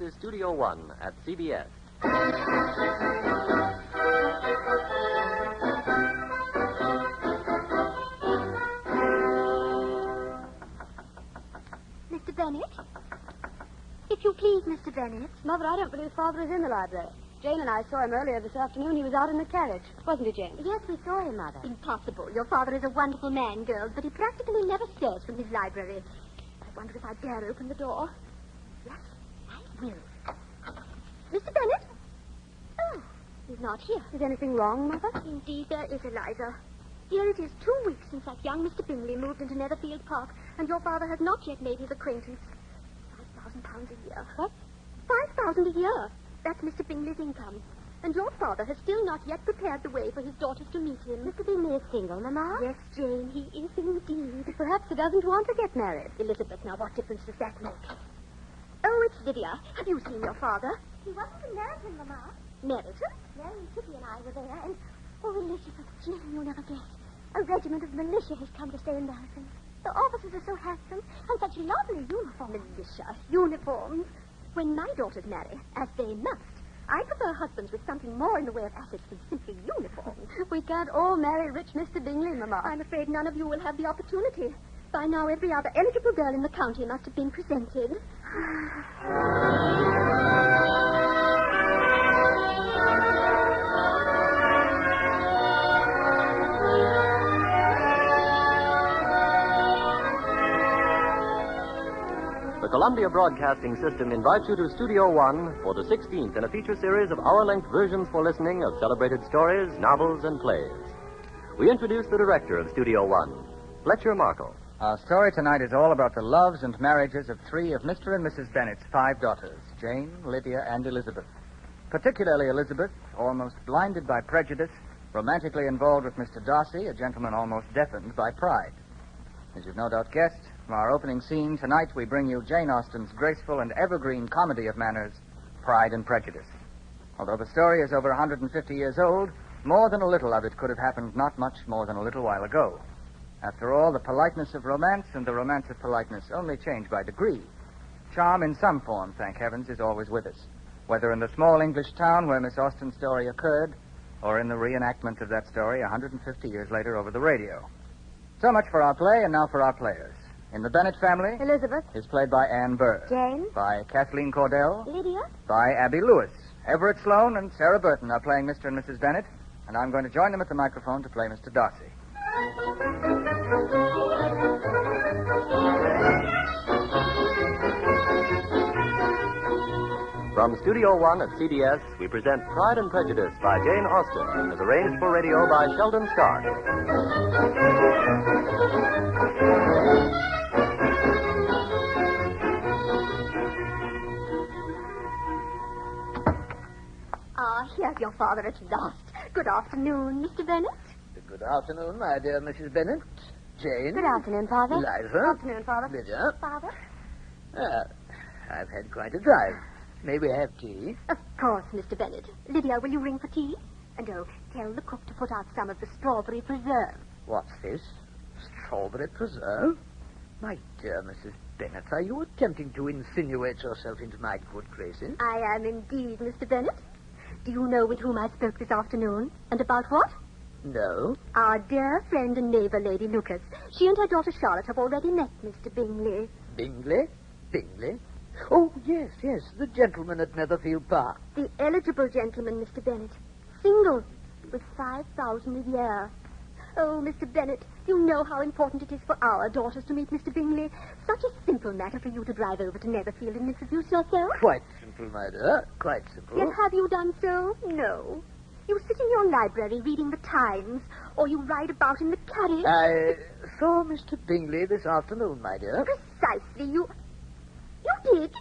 is Studio One at CBS. Mr. Bennett? If you please, Mr. Bennett. Mother, I don't believe Father is in the library. Jane and I saw him earlier this afternoon. He was out in the carriage. Wasn't he, Jane? Yes, we saw him, Mother. Impossible. Your father is a wonderful man, girls, but he practically never stirs from his library. I wonder if I dare open the door. Yes, I will. Mr. Bennett? Oh, he's not here. Is anything wrong, Mother? Indeed, there is, Eliza. Here it is 2 weeks since that young Mr. Bingley moved into Netherfield Park, and your father has not yet made his acquaintance. £5,000 a year. What? £5,000 a year. That's Mr. Bingley's income. And your father has still not yet prepared the way for his daughters to meet him. Mr. Bingley is single, Mamma? Yes, Jane, he is indeed. Perhaps he doesn't want to get married. Elizabeth, now what difference does that make? Oh, it's Lydia. Have you seen your father? He wasn't in American, Mamma. Meryton? Mary, Kitty, and I were there, and... Oh, Elizabeth, Jane, you'll never guess. A regiment of militia has come to stay in Marathon. The officers are so handsome, and such lovely uniforms. Militia? Uniforms? When my daughters marry, as they must, I prefer husbands with something more in the way of assets than simply uniforms. We can't all marry rich Mr. Bingley, Mamma. I'm afraid none of you will have the opportunity. By now, every other eligible girl in the county must have been presented. The Columbia Broadcasting System invites you to Studio One for the 16th in a feature series of hour-length versions for listening of celebrated stories, novels, and plays. We introduce the director of Studio One, Fletcher Markle. Our story tonight is all about the loves and marriages of 3 of Mr. and Mrs. Bennett's 5 daughters, Jane, Lydia, and Elizabeth. Particularly Elizabeth, almost blinded by prejudice, romantically involved with Mr. Darcy, a gentleman almost deafened by pride. As you've no doubt guessed, from our opening scene, tonight we bring you Jane Austen's graceful and evergreen comedy of manners, Pride and Prejudice. Although the story is over 150 years old, more than a little of it could have happened not much more than a little while ago. After all, the politeness of romance and the romance of politeness only change by degree. Charm in some form, thank heavens, is always with us, whether in the small English town where Miss Austen's story occurred, or in the reenactment of that story 150 years later over the radio. So much for our play, and now for our players. In the Bennett family, Elizabeth? is played by Anne Burr. Jane? By Kathleen Cordell. Lydia? By Abby Lewis. Everett Sloane and Sarah Burton are playing Mr. and Mrs. Bennett, and I'm going to join them at the microphone to play Mr. Darcy. From Studio One at CBS, we present Pride and Prejudice by Jane Austen, as arranged for radio by Sheldon Stark. Here's your father at last. Good afternoon, Mr. Bennett. Good afternoon, my dear Mrs. Bennett. Jane. Good afternoon, Father. Eliza. Good afternoon, Father. Lydia. Father? I've had quite a drive. May we have tea? Of course, Mr. Bennett. Lydia, will you ring for tea? And tell the cook to put out some of the strawberry preserve. What's this? Strawberry preserve? My dear Mrs. Bennett, are you attempting to insinuate yourself into my good graces? I am indeed, Mr. Bennett. Do you know with whom I spoke this afternoon? And about what? No. Our dear friend and neighbor, Lady Lucas. She and her daughter Charlotte have already met Mr. Bingley. Bingley? Bingley? Oh, yes, the gentleman at Netherfield Park. The eligible gentleman, Mr. Bennett. Single, with $5,000 a year. Oh, Mr. Bennett, you know how important it is for our daughters to meet Mr. Bingley. Such a simple matter for you to drive over to Netherfield and introduce yourself. Quite simple, my dear. Quite simple. Yet have you done so? No. You sit in your library reading the Times, or you ride about in the carriage. I saw Mr. Bingley this afternoon, my dear. Precisely. You did?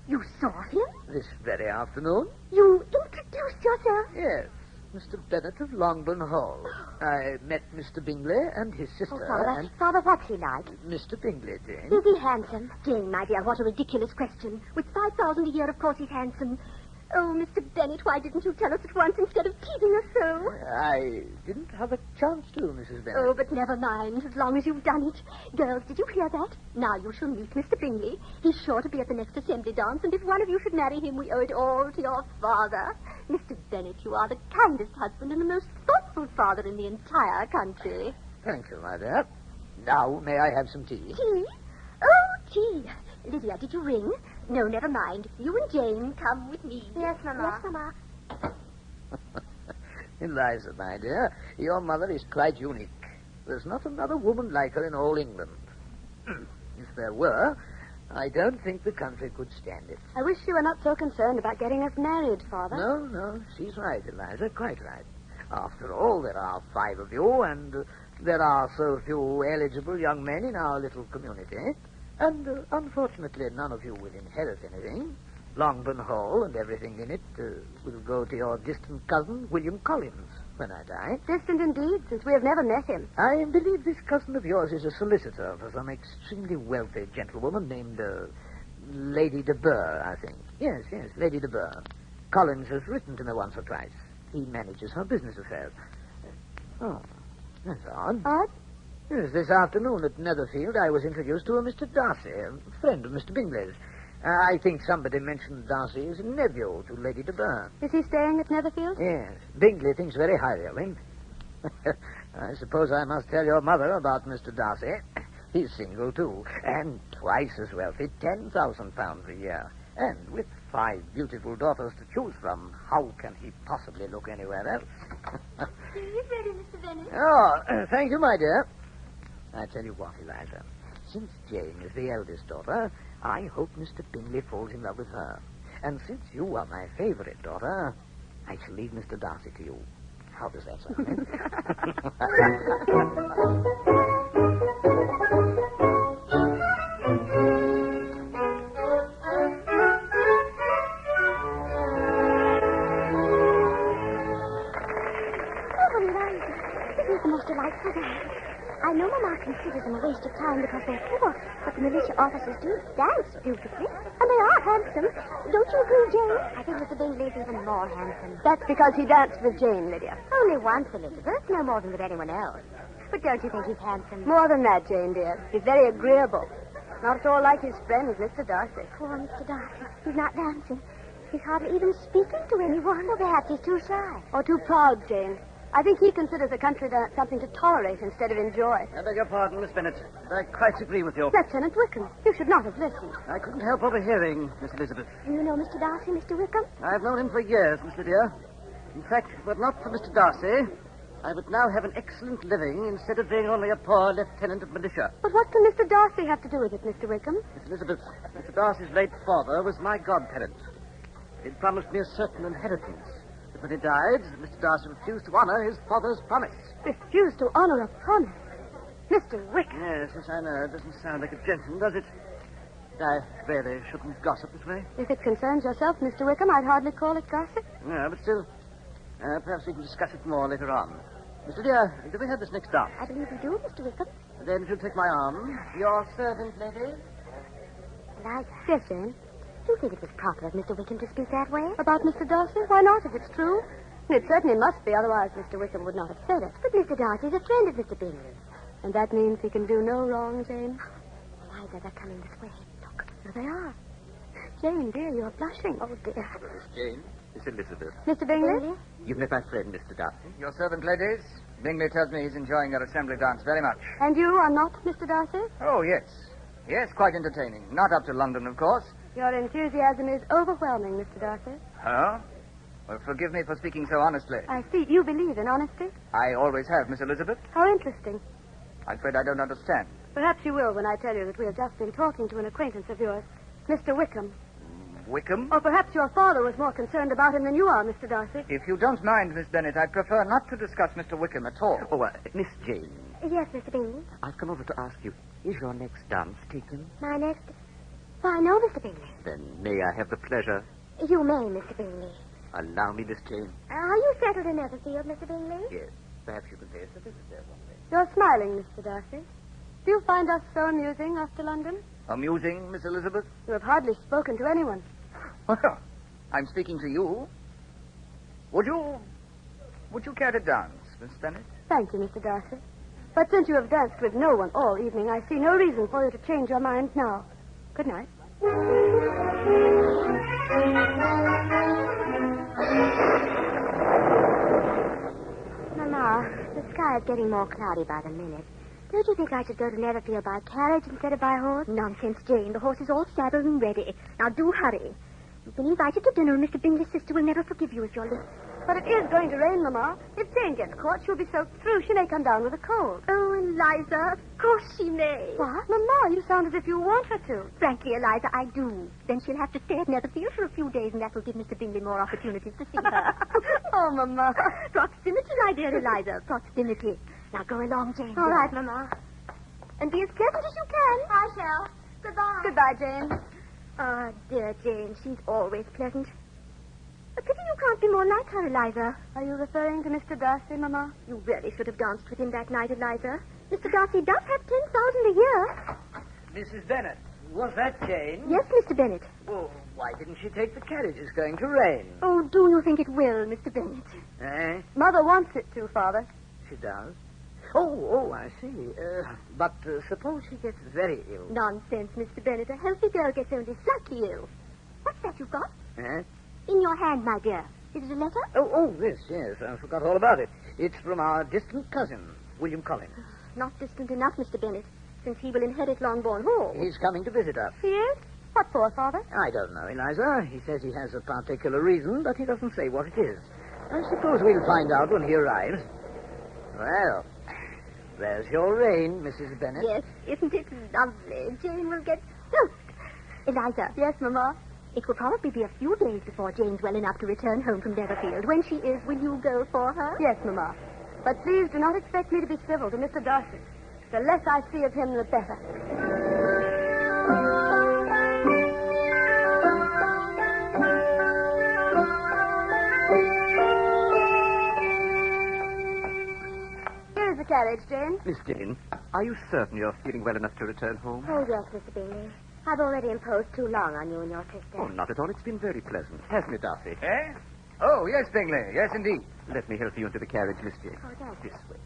You saw him? This very afternoon? You introduced yourself? Yes. Mr. Bennett of Longbourn Hall. I met Mr. Bingley and his sister. Oh, Father, and Father, what's he like? Mr. Bingley, Jane. Is he handsome? Jane, my dear, what a ridiculous question. With $5,000 a year, of course he's handsome. Oh, Mr. Bennett, why didn't you tell us at once instead of teasing us so? I didn't have a chance to, Mrs. Bennett. Oh, but never mind, as long as you've done it. Girls, did you hear that? Now you shall meet Mr. Bingley. He's sure to be at the next assembly dance, and if one of you should marry him, we owe it all to your father. Mr. Bennett, you are the kindest husband and the most thoughtful father in the entire country. Thank you, my dear. Now, may I have some tea? Tea? Oh, tea. Lydia, did you ring? No, never mind. You and Jane come with me. Yes, Mama. Yes, Mama. Eliza, my dear, your mother is quite unique. There's not another woman like her in all England. If there were, I don't think the country could stand it. I wish you were not so concerned about getting us married, Father. No, she's right, Eliza, quite right. After all, there are 5 of you, and there are so few eligible young men in our little community. And, unfortunately, none of you will inherit anything. Longbourn Hall and everything in it will go to your distant cousin, William Collins, when I die. Distant indeed, since we have never met him. I believe this cousin of yours is a solicitor for some extremely wealthy gentlewoman named Lady de Burgh, I think. Yes, Lady de Burgh. Collins has written to me once or twice. He manages her business affairs. Oh, that's odd. Odd? Yes, this afternoon at Netherfield I was introduced to a Mr. Darcy, a friend of Mr. Bingley's. I think somebody mentioned Darcy as a nephew to Lady de Burgh. Is he staying at Netherfield? Yes, Bingley thinks very highly of him. I suppose I must tell your mother about Mr. Darcy. He's single, too, and twice as wealthy, £10,000 a year. And with 5 beautiful daughters to choose from, how can he possibly look anywhere else? He's ready, Mr. Bennett. Oh, thank you, my dear. I tell you what, Eliza. Since Jane is the eldest daughter, I hope Mr. Bingley falls in love with her. And since you are my favorite daughter, I shall leave Mr. Darcy to you. How does that sound, Oh, Eliza, this is the most delightful dance. I know Mama considers them a waste of time because they're poor, but the militia officers do dance beautifully, and they are handsome. Don't you agree, Jane? I think Mr. Bingley's even more handsome. That's because he danced with Jane, Lydia. Only once, Elizabeth. No more than with anyone else. But don't you think he's handsome? More than that, Jane, dear. He's very agreeable. Not at all like his friend, Mr. Darcy. Poor Mr. Darcy. He's not dancing. He's hardly even speaking to anyone. Well, perhaps he's too shy. Or too proud, Jane. I think he considers a country dance something to tolerate instead of enjoy. I beg your pardon, Miss Bennett. I quite agree with you. Lieutenant Wickham, you should not have listened. I couldn't help overhearing, Miss Elizabeth. Do you know Mr. Darcy, Mr. Wickham? I've known him for years, Miss Lydia. In fact, were it not for Mr. Darcy, I would now have an excellent living instead of being only a poor lieutenant of militia. But what can Mr. Darcy have to do with it, Mr. Wickham? Miss Elizabeth, Mr. Darcy's late father was my godparent. He'd promised me a certain inheritance. But when he died, Mr. Darcy refused to honor his father's promise. Refused to honor a promise. Mr. Wickham. Yes, I know. It doesn't sound like a gentleman, does it? I really shouldn't gossip this way. If it concerns yourself, Mr. Wickham, I'd hardly call it gossip. No, but still, perhaps we can discuss it more later on. Mr. Dear, do we have this next dance? I believe we do, Mr. Wickham. Then if you'll take my arm. Your servant, lady. Eliza, Yes, Jane. do you think it was proper of Mr. Wickham to speak that way? About Mr. Darcy? Why not, if it's true? It certainly must be, otherwise Mr. Wickham would not have said it. But Mr. Darcy's a friend of Mr. Bingley. And that means he can do no wrong, Jane. Eliza, they're coming this way. Look. There they are. Jane, dear, you're blushing. Oh, dear. Miss Jane, Miss Elizabeth. Mr. Bingley? You've met my friend, Mr. Darcy. Your servant, ladies. Bingley tells me he's enjoying your assembly dance very much. And you are not Mr. Darcy? Oh, yes. Yes, quite entertaining. Not up to London, of course. Your enthusiasm is overwhelming, Mr. Darcy. Huh? Well, forgive me for speaking so honestly. I see. You believe in honesty? I always have, Miss Elizabeth. How interesting. I'm afraid I don't understand. Perhaps you will when I tell you that we have just been talking to an acquaintance of yours, Mr. Wickham. Wickham? Or perhaps your father was more concerned about him than you are, Mr. Darcy. If you don't mind, Miss Bennett, I'd prefer not to discuss Mr. Wickham at all. Oh, Miss Jane, Yes, Mr. Bingley. I've come over to ask you, is your next dance taken? My next... Why, no, Mr. Bingley. Then may I have the pleasure? You may, Mr. Bingley. Allow me, Miss Jane. Are you settled in Netherfield, Mr. Bingley? Yes. Perhaps you can pay us a visit there one day. You're smiling, Mr. Darcy. Do you find us so amusing after London? Amusing, Miss Elizabeth? You have hardly spoken to anyone. Well, I'm speaking to you. Would you care to dance, Miss Bennett? Thank you, Mr. Darcy. But since you have danced with no one all evening, I see no reason for you to change your mind now. Good night. Mama, the sky is getting more cloudy by the minute. Don't you think I should go to Netherfield by carriage instead of by horse? Nonsense, Jane. The horse is all saddled and ready. Now, do hurry. You've been invited to dinner, and Mr. Bingley's sister will never forgive you if you're late. But it is going to rain, Mama. If Jane gets caught, she'll be soaked through. She may come down with a cold. Oh, Eliza, of course she may. What? Mama, you sound as if you want her to. Frankly, Eliza, I do. Then she'll have to stay at Netherfield for a few days, and that will give Mr. Bingley more opportunities to see her. Oh, Mama. Proximity, my dear Eliza. Proximity. Now go along, Jane. All right, Mama. And be as pleasant as you can. I shall. Goodbye. Goodbye, Jane. Ah, dear Jane, she's always pleasant. A pity you can't be more like her, Eliza. Are you referring to Mr. Darcy, Mama? You really should have danced with him that night, Eliza. Mr. Darcy does have 10,000 a year. Mrs. Bennet, was that Jane? Yes, Mr. Bennet. Oh, why didn't she take the carriage? It's going to rain. Oh, do you think it will, Mr. Bennet? Eh? Mother wants it to, Father. She does? Oh, I see. But suppose she gets very ill. Nonsense, Mr. Bennet. A healthy girl gets only slightly ill. What's that you've got? Eh? In your hand, my dear. Is it a letter? Oh, this, yes. I forgot all about it. It's from our distant cousin, William Collins. Not distant enough, Mr. Bennet, since he will inherit Longbourn Hall. He's coming to visit us. He is? What for, Father? I don't know, Eliza. He says he has a particular reason, but he doesn't say what it is. I suppose we'll find out when he arrives. Well, there's your rain, Mrs. Bennet. Yes, isn't it lovely? Jane will get soaked. Eliza. Yes, Mama. It will probably be a few days before Jane's well enough to return home from Netherfield. When she is, will you go for her? Yes, Mama. But please do not expect me to be civil to Mr. Darcy. The less I see of him, the better. Here's the carriage, Jane. Miss Jane, are you certain you're feeling well enough to return home? Oh, yes, Mr. Bingley. I've already imposed too long on you and your sister. Oh, not at all. It's been very pleasant. Hasn't it, Darcy? Eh? Oh, yes, Bingley. Yes, indeed. Let me help you into the carriage, Miss Jane. Oh, thank you. This way.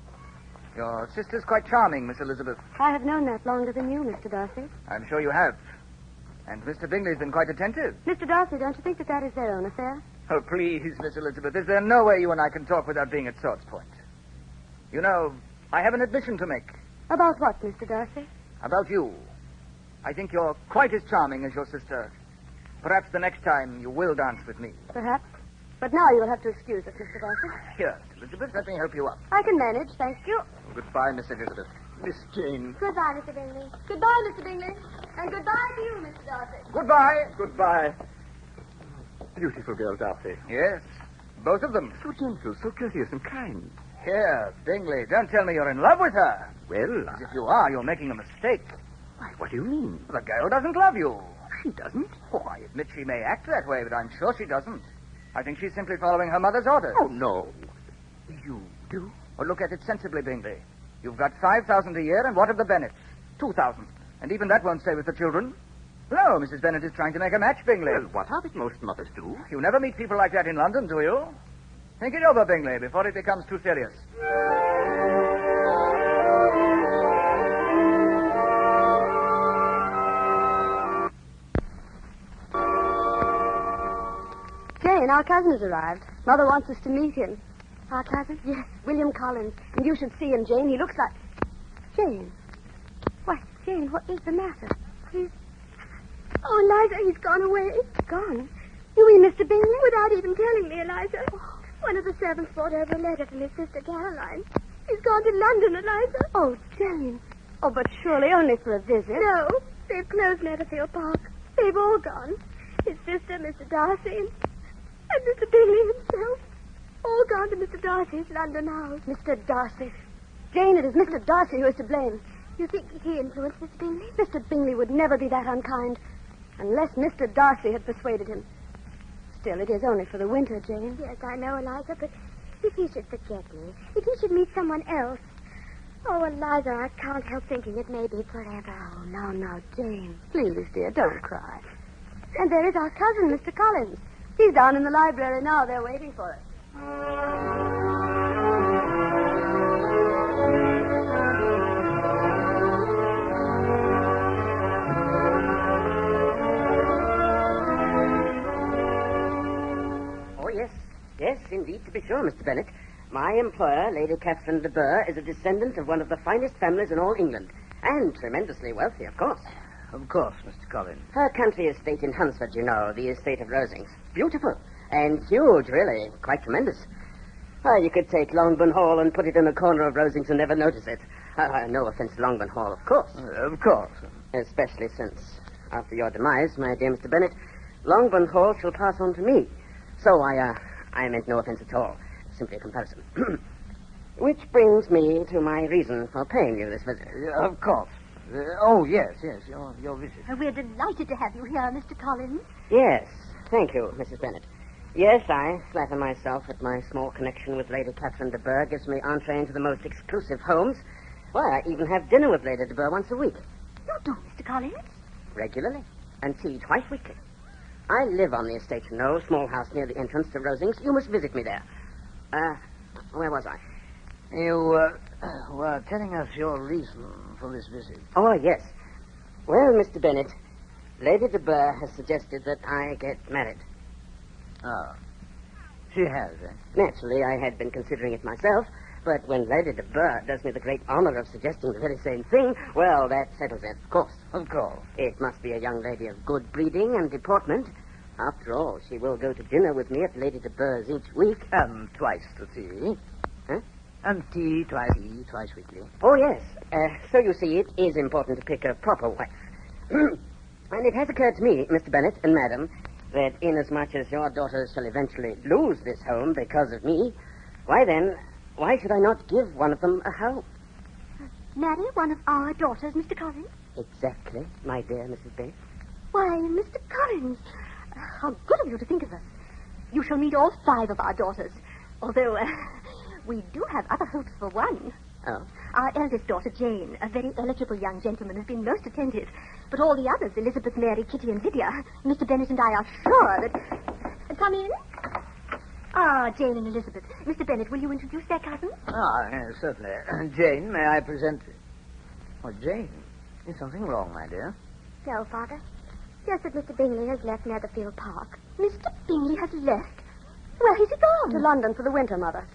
Your sister's quite charming, Miss Elizabeth. I have known that longer than you, Mr. Darcy. I'm sure you have. And Mr. Bingley's been quite attentive. Mr. Darcy, don't you think that is their own affair? Oh, please, Miss Elizabeth. Is there no way you and I can talk without being at sword's point? You know, I have an admission to make. About what, Mr. Darcy? About you. I think you're quite as charming as your sister. Perhaps the next time you will dance with me. Perhaps. But now you'll have to excuse us, Mr. Darcy. Here, Elizabeth, let me help you up. I can manage, thank you. Goodbye, Miss Elizabeth. Miss Jane. Goodbye, Mr. Bingley. Goodbye, Mr. Bingley. And goodbye to you, Mr. Darcy. Goodbye. Goodbye. Beautiful girl, Darcy. Yes, both of them. So gentle, so courteous and kind. Here, Bingley, don't tell me you're in love with her. Well, If you are, you're making a mistake. why, what do you mean? The girl doesn't love you. She doesn't. Oh, I admit she may act that way, but I'm sure she doesn't. I think she's simply following her mother's orders. Oh, no. You do? Oh, look at it sensibly, Bingley. You've got 5,000 a year, and what of the Bennets? 2,000. And even that won't stay with the children. No, Mrs. Bennet is trying to make a match, Bingley. Well, what of it? Most mothers do. You never meet people like that in London, do you? Think it over, Bingley, before it becomes too serious. Jane, our cousin has arrived. Mother wants us to meet him. Our cousin? Yes, William Collins. And you should see him, Jane. He looks like... Jane. Why, Jane, what is the matter? Oh, Eliza, he's gone away. Gone? You mean Mr. Bingley? Without even telling me, Eliza. One of the servants brought over a letter from his sister Caroline. He's gone to London, Eliza. Oh, Jane. Oh, but surely only for a visit. No, they've closed Netherfield Park. They've all gone. His sister, Mr. Darcy, and Mr. Bingley himself. All gone to Mr. Darcy's London house. Mr. Darcy. Jane, it is Mr. Darcy who is to blame. You think he influenced Mr. Bingley? Mr. Bingley would never be that unkind unless Mr. Darcy had persuaded him. Still, it is only for the winter, Jane. Yes, I know, Eliza, but if he should forget me, if he should meet someone else... Oh, Eliza, I can't help thinking it may be forever. Oh, now, Jane. Please, dear, don't cry. And there is our cousin, Mr. Collins. He's down in the library now. They're waiting for us. Oh, yes. Yes, indeed, to be sure, Mr. Bennett. My employer, Lady Catherine de Bourgh, is a descendant of one of the finest families in all England. And tremendously wealthy, of course. Of course, Mr. Collins. Her country estate in Hunsford, you know, the estate of Rosings. Beautiful. And huge, really. Quite tremendous. You could take Longbourn Hall and put it in a corner of Rosings and never notice it. No offense to Longbourn Hall, of course. Of course. Especially since, after your demise, my dear Mr. Bennett, Longbourn Hall shall pass on to me. So I meant no offense at all. Simply a comparison. Which brings me to my reason for paying you this visit. Of course. Oh, yes, your visit. We're delighted to have you here, Mr. Collins. Yes, thank you, Mrs. Bennett. Yes, I flatter myself that my small connection with Lady Catherine de Bourgh gives me entree into the most exclusive homes. Why, I even have dinner with Lady de Bourgh once a week. You do, Mr. Collins? Regularly. And tea twice weekly. I live on the estate, you know, small house near the entrance to Rosings. You must visit me there. Where was I? You were telling us your reason for this visit. Oh, yes. Well, Mr. Bennett, Lady de Bourgh has suggested that I get married. Oh. She has, eh? Naturally, I had been considering it myself, but when Lady de Bourgh does me the great honor of suggesting the very same thing, well, that settles it, of course. Of course. It must be a young lady of good breeding and deportment. After all, she will go to dinner with me at Lady de Bourgh's each week. And twice to tea. Huh? And tea twice weekly. Oh, yes. So you see, it is important to pick a proper wife. And it has occurred to me, Mr. Bennett and Madam, that inasmuch as your daughters shall eventually lose this home because of me, why should I not give one of them a home? Marry one of our daughters, Mr. Collins? Exactly, my dear Mrs. Bennett. Why, Mr. Collins, how good of you to think of us. You shall meet all 5 of our daughters, although we do have other hopes for one. Oh? Our eldest daughter, Jane, a very eligible young gentleman, has been most attentive. But all the others, Elizabeth, Mary, Kitty, and Lydia, Mr. Bennett and I are sure that... Come in. Jane and Elizabeth. Mr. Bennett, will you introduce their cousins? Yes, certainly. Jane, may I present... Oh, Jane, is something wrong, my dear? No, Father. Just that Mr. Bingley has left Netherfield Park. Mr. Bingley has left? Where has he gone? To London for the winter, Mother.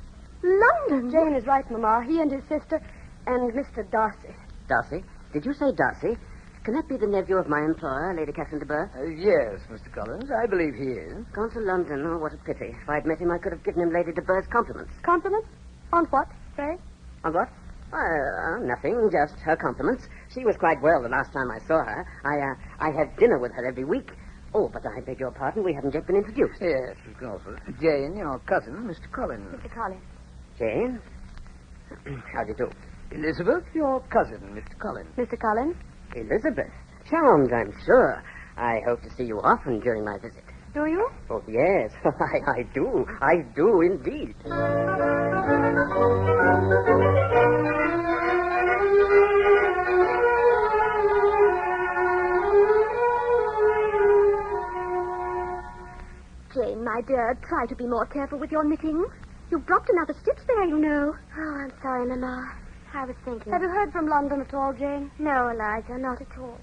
London? Jane is right, Mamma. He and his sister and Mr. Darcy. Darcy? Did you say Darcy? Can that be the nephew of my employer, Lady Catherine de Bourgh? Yes, Mr. Collins, I believe he is. Gone to London. Oh, what a pity. If I'd met him, I could have given him Lady de Bourgh's compliments. Compliments? On what, pray? On what? Nothing, just her compliments. She was quite well the last time I saw her. I had dinner with her every week. Oh, but I beg your pardon, we haven't yet been introduced. Yes, of course. Jane, your cousin, Mr. Collins. Mr. Collins. Jane? How do you do? Elizabeth, your cousin, Mr. Collins. Mr. Collins? Elizabeth. Charmed, I'm sure. I hope to see you often during my visit. Do you? Oh, yes. I do. I do indeed. Jane, my dear, try to be more careful with your knitting. You've dropped another stitch there, you know. Oh, I'm sorry, Mama. I was thinking. Have you heard from London at all, Jane? No, Eliza, not at all.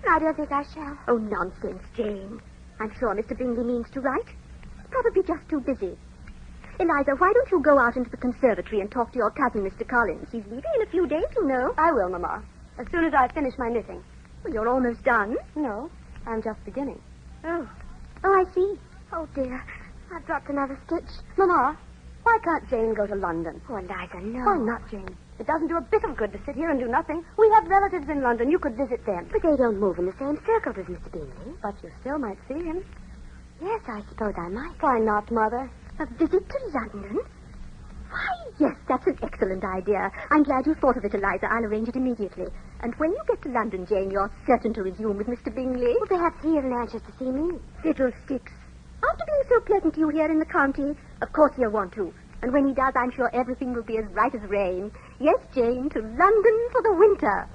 I don't think I shall. Oh, nonsense, Jane. I'm sure Mr. Bingley means to write. Probably just too busy. Eliza, why don't you go out into the conservatory and talk to your cousin, Mr. Collins? He's leaving in a few days, you know. I will, Mamma. As soon as I finish my knitting. Well, you're almost done. No, I'm just beginning. Oh, I see. Oh, dear. I've dropped another stitch. Mamma, why can't Jane go to London? Oh, Eliza, no. Why not, Jane? It doesn't do a bit of good to sit here and do nothing. We have relatives in London. You could visit them. But they don't move in the same circles as Mr. Bingley. But you still might see him. Yes, I suppose I might. Why not, Mother? A visit to London? Why, yes, that's an excellent idea. I'm glad you thought of it, Eliza. I'll arrange it immediately. And when you get to London, Jane, you're certain to resume with Mr. Bingley. Well, perhaps he isn't anxious to see me. Fiddlesticks. After being so pleasant to you here in the county, of course he'll want to. And when he does, I'm sure everything will be as right as rain. Yes, Jane, to London for the winter.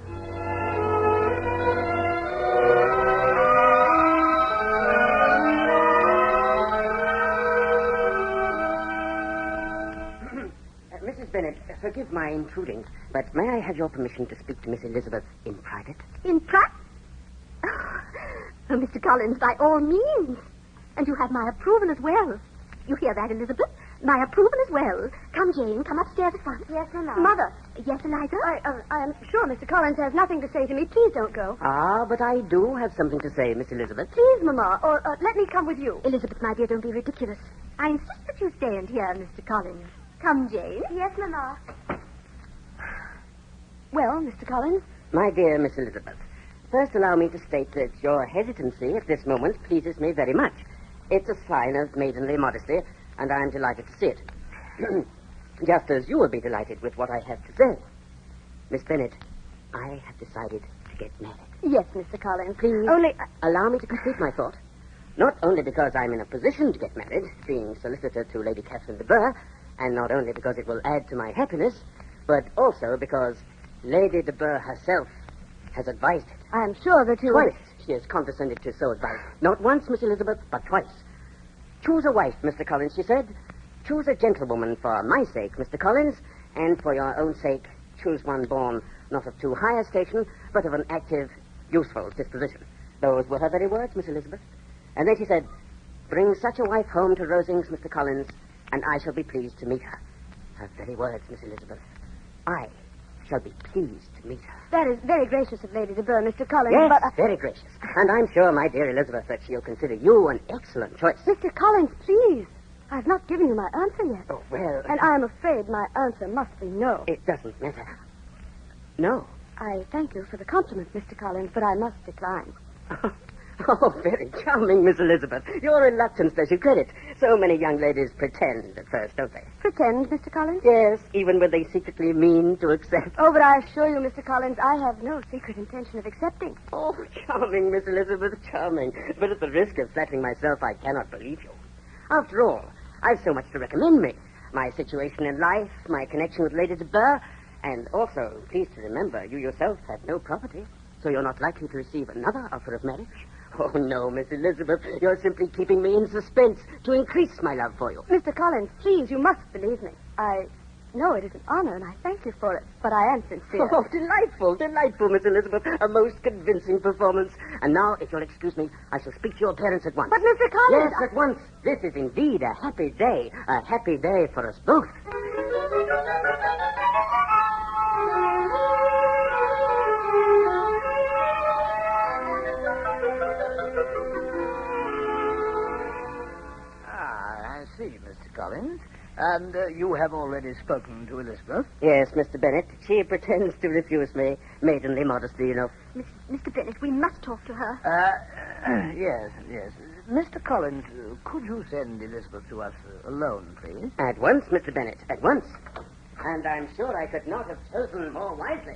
Mrs. Bennet, forgive my intruding, but may I have your permission to speak to Miss Elizabeth in private? In private? Oh, Mr. Collins, by all means. And you have my approval as well. You hear that, Elizabeth? My approval as well. Come, Jane, come upstairs at once. Yes, Mama. Mother. Yes, Eliza? I am sure Mr. Collins has nothing to say to me. Please don't go. Ah, but I do have something to say, Miss Elizabeth. Please, Mama, or let me come with you. Elizabeth, my dear, don't be ridiculous. I insist that you stay and hear Mr. Collins. Come, Jane. Yes, Mama. Well, Mr. Collins? My dear Miss Elizabeth, first allow me to state that your hesitancy at this moment pleases me very much. It's a sign of maidenly modesty, and I'm delighted to see it. Just as you will be delighted with what I have to say. Miss Bennet, I have decided to get married. Yes, Mr. Collins. Please Only... allow me to complete my thought. Not only because I'm in a position to get married, being solicitor to Lady Catherine de Bourgh, and not only because it will add to my happiness, but also because Lady de Bourgh herself has advised it. I am sure that you... Twice she has condescended to so advise. Not once, Miss Elizabeth, but twice. Choose a wife, Mr. Collins, she said. Choose a gentlewoman for my sake, Mr. Collins, and for your own sake, choose one born not of too high a station, but of an active, useful disposition. Those were her very words, Miss Elizabeth. And then she said, bring such a wife home to Rosings, Mr. Collins, and I shall be pleased to meet her. Her very words, Miss Elizabeth. I shall be pleased to meet her. That is very gracious of Lady de Bourgh, Mr. Collins, Yes, but... very gracious. And I'm sure, my dear Elizabeth, that she'll consider you an excellent choice. Mr. Collins, please. I've not given you my answer yet. Oh, well... And I am afraid my answer must be no. It doesn't matter. No. I thank you for the compliment, Mr. Collins, but I must decline. Oh, very charming, Miss Elizabeth. Your reluctance does you credit. So many young ladies pretend at first, don't they? Pretend, Mr. Collins? Yes, even when they secretly mean to accept. Oh, but I assure you, Mr. Collins, I have no secret intention of accepting. Oh, charming, Miss Elizabeth, charming. But at the risk of flattering myself, I cannot believe you. After all, I've so much to recommend me. My situation in life, my connection with Lady de Bourgh, and also, please to remember, you yourself have no property, so you're not likely to receive another offer of marriage. Oh, no, Miss Elizabeth, you're simply keeping me in suspense to increase my love for you. Mr. Collins, please, you must believe me. I know it is an honor, and I thank you for it, but I am sincere. Oh, delightful, delightful, Miss Elizabeth. A most convincing performance. And now, if you'll excuse me, I shall speak to your parents at once. But, Mr. Collins... Yes, at once. This is indeed a happy day for us both. I see, Mr. Collins. And you have already spoken to Elizabeth? Yes, Mr. Bennet. She pretends to refuse me. Maidenly modesty, you know. Mr. Bennet, we must talk to her. Yes. Mr. Collins, could you send Elizabeth to us alone, please? At once, Mr. Bennet, at once. And I'm sure I could not have chosen more wisely.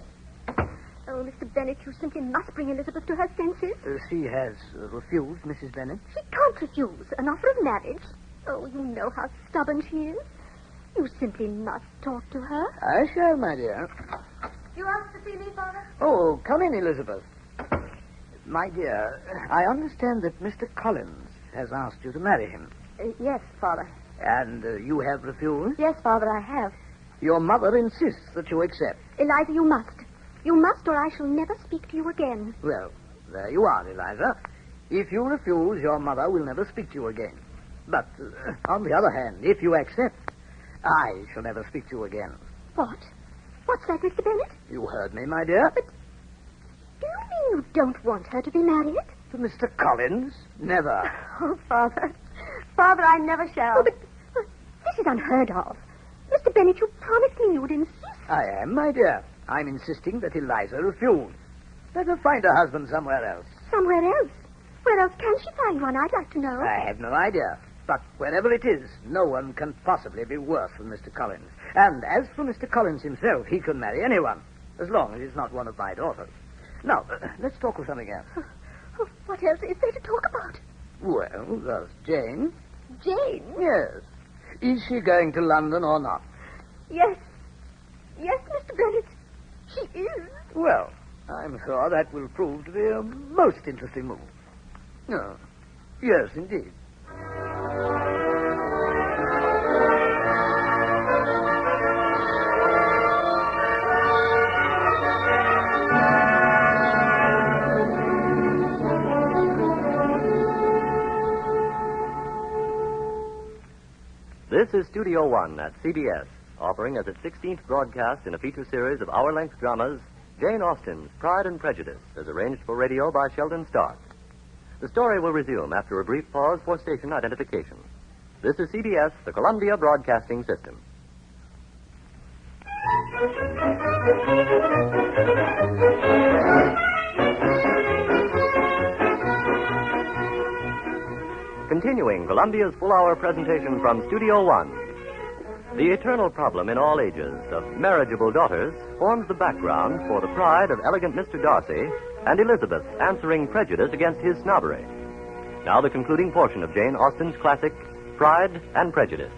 Oh, Mr. Bennet, you simply must bring Elizabeth to her senses. She has refused, Mrs. Bennet. She can't refuse an offer of marriage. Oh, you know how stubborn she is. You simply must talk to her. I shall, my dear. You asked to see me, Father? Oh, come in, Elizabeth. My dear, I understand that Mr. Collins has asked you to marry him. Yes, Father. And you have refused? Yes, Father, I have. Your mother insists that you accept. Eliza, you must. You must, or I shall never speak to you again. Well, there you are, Eliza. If you refuse, your mother will never speak to you again. But, on the other hand, if you accept, I shall never speak to you again. What? What's that, Mr. Bennet? You heard me, my dear. But do you mean you don't want her to be married? To Mr. Collins? Never. Oh, Father. Father, I never shall. Oh, but this is unheard of. Mr. Bennet, you promised me you would insist. I am, my dear. I'm insisting that Eliza refuse. Let her find a husband somewhere else. Somewhere else? Where else can she find one? I'd like to know. I have no idea. But wherever it is, no one can possibly be worse than Mr. Collins. And as for Mr. Collins himself, he can marry anyone, as long as he's not one of my daughters. Now, let's talk of something else. Oh, what else is there to talk about? Well, there's Jane. Jane? Yes. Is she going to London or not? Yes. Yes, Mr. Bennet. She is. Well, I'm sure that will prove to be a most interesting move. Oh, yes, indeed. is Studio One at CBS, offering as its 16th broadcast in a feature series of hour-length dramas, Jane Austen's Pride and Prejudice, as arranged for radio by Sheldon Stark. The story will resume after a brief pause for station identification. This is CBS, the Columbia Broadcasting System. Continuing Columbia's full-hour presentation from Studio One. The eternal problem in all ages of marriageable daughters forms the background for the pride of elegant Mr. Darcy and Elizabeth answering prejudice against his snobbery. Now the concluding portion of Jane Austen's classic, Pride and Prejudice.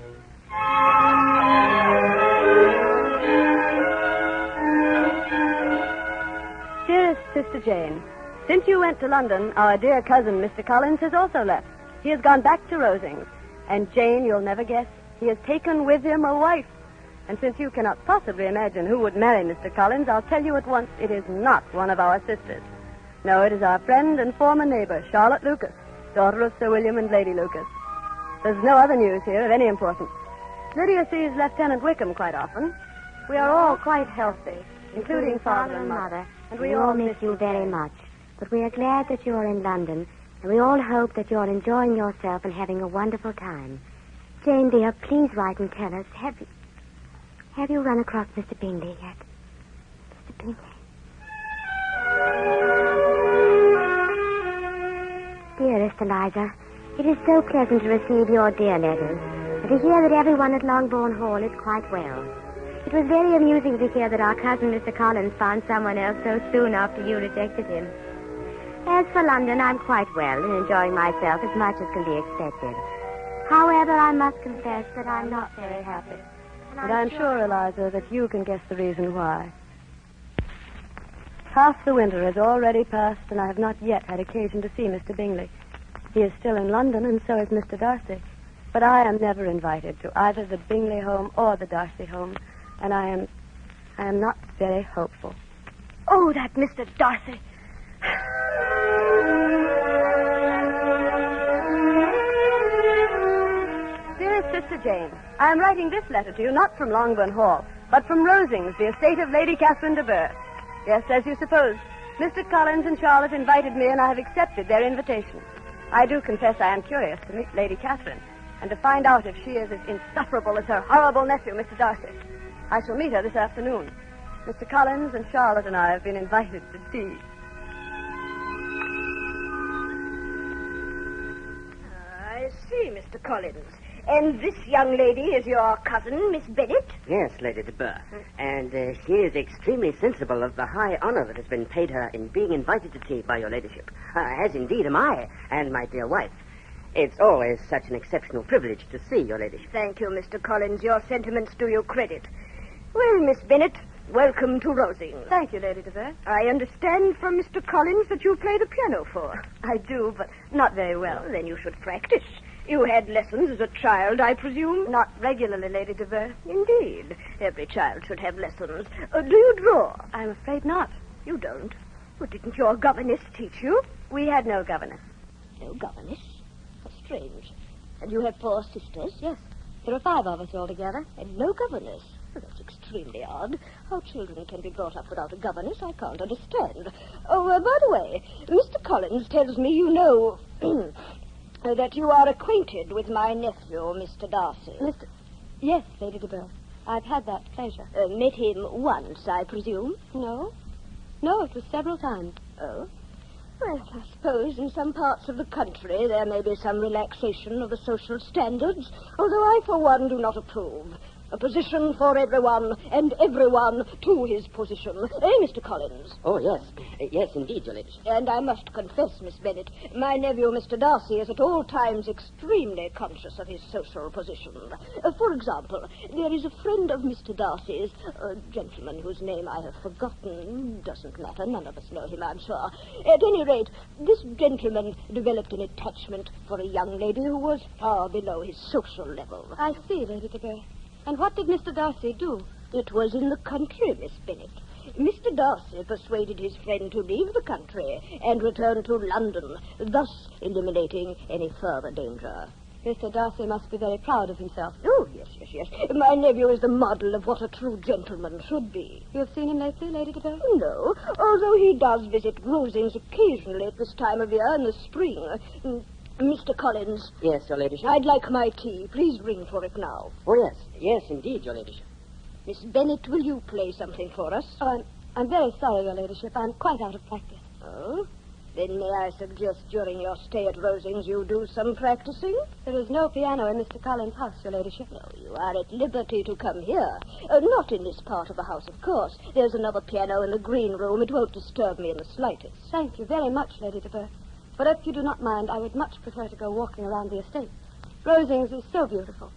Dearest Sister Jane, since you went to London, our dear cousin, Mr. Collins, has also left. He has gone back to Rosings. And Jane, you'll never guess, he has taken with him a wife. And since you cannot possibly imagine who would marry Mr. Collins, I'll tell you at once it is not one of our sisters. No, it is our friend and former neighbor, Charlotte Lucas, daughter of Sir William and Lady Lucas. There's no other news here of any importance. Lydia sees Lieutenant Wickham quite often. We are all quite healthy, including Father and Mother. And we all miss you very much. But we are glad that you are in London, and we all hope that you are enjoying yourself and having a wonderful time. Jane, dear, please write and tell us, have you run across Mr. Bingley yet? Mr. Bingley? Dearest Eliza, it is so pleasant to receive your dear letters, and to hear that everyone at Longbourn Hall is quite well. It was very amusing to hear that our cousin Mr. Collins found someone else so soon after you rejected him. As for London, I'm quite well and enjoying myself as much as can be expected. However, I must confess that I'm not very happy. And I'm sure, Eliza, that you can guess the reason why. Half the winter has already passed, and I have not yet had occasion to see Mr. Bingley. He is still in London, and so is Mr. Darcy. But I am never invited to either the Bingley home or the Darcy home, and I am not very hopeful. Oh, that Mr. Darcy! Dearest Sister Jane, I am writing this letter to you not from Longbourn Hall, but from Rosings, the estate of Lady Catherine de Bourgh. Yes, as you supposed, Mr. Collins and Charlotte invited me, and I have accepted their invitation. I do confess I am curious to meet Lady Catherine, and to find out if she is as insufferable as her horrible nephew, Mr. Darcy. I shall meet her this afternoon. Mr. Collins and Charlotte and I have been invited to tea. I see, Mr. Collins. And this young lady is your cousin, Miss Bennet? Yes, Lady de Bourgh. And she is extremely sensible of the high honor that has been paid her in being invited to tea by your ladyship. As indeed am I, and my dear wife. It's always such an exceptional privilege to see your ladyship. Thank you, Mr. Collins. Your sentiments do you credit. Well, Miss Bennet, welcome to Rosings. Thank you, Lady de Bourgh. I understand from Mr. Collins that you play the piano for. I do, but not very well. Then you should practice. You had lessons as a child, I presume? Not regularly, Lady de Bourgh. Indeed. Every child should have lessons. Do you draw? I'm afraid not. You don't? Well, didn't your governess teach you? We had no governess. No governess? How strange. And you have 4 sisters? Yes. There are 5 of us altogether. And no governess? Well, that's extremely odd. How children can be brought up without a governess, I can't understand. Oh, by the way, Mr. Collins tells me you know that you are acquainted with my nephew, Mr. Darcy. Yes, Lady de Bourgh. I've had that pleasure. Met him once, I presume? No. No, it was several times. Oh? Well, I suppose in some parts of the country there may be some relaxation of the social standards, although I, for one, do not approve. A position for everyone, and everyone to his position. Eh, Mr. Collins? Oh, yes. Yes, indeed, your ladyship. And I must confess, Miss Bennet, my nephew, Mr. Darcy, is at all times extremely conscious of his social position. For example, there is a friend of Mr. Darcy's, a gentleman whose name I have forgotten. Doesn't matter, none of us know him, I'm sure. At any rate, this gentleman developed an attachment for a young lady who was far below his social level. I see, Lady de Bourgh. And what did Mr. Darcy do? It was in the country, Miss Bennet. Mr. Darcy persuaded his friend to leave the country and return to London, thus eliminating any further danger. Mr. Darcy must be very proud of himself. Oh, yes. My nephew is the model of what a true gentleman should be. You have seen him lately, Lady de Bourgh? No, although he does visit Rosings occasionally at this time of year in the spring. Mr. Collins. Yes, your ladyship. I'd like my tea. Please ring for it now. Oh, yes. Yes, indeed, your ladyship. Miss Bennet, will you play something for us? Oh, I'm very sorry, your ladyship. I'm quite out of practice. Oh? Then may I suggest during your stay at Rosings you do some practicing? There is no piano in Mr. Collins' house, your ladyship. No, you are at liberty to come here. Not in this part of the house, of course. There's another piano in the green room. It won't disturb me in the slightest. Thank you very much, Lady de Bourgh. But if you do not mind, I would much prefer to go walking around the estate. Rosings is so beautiful,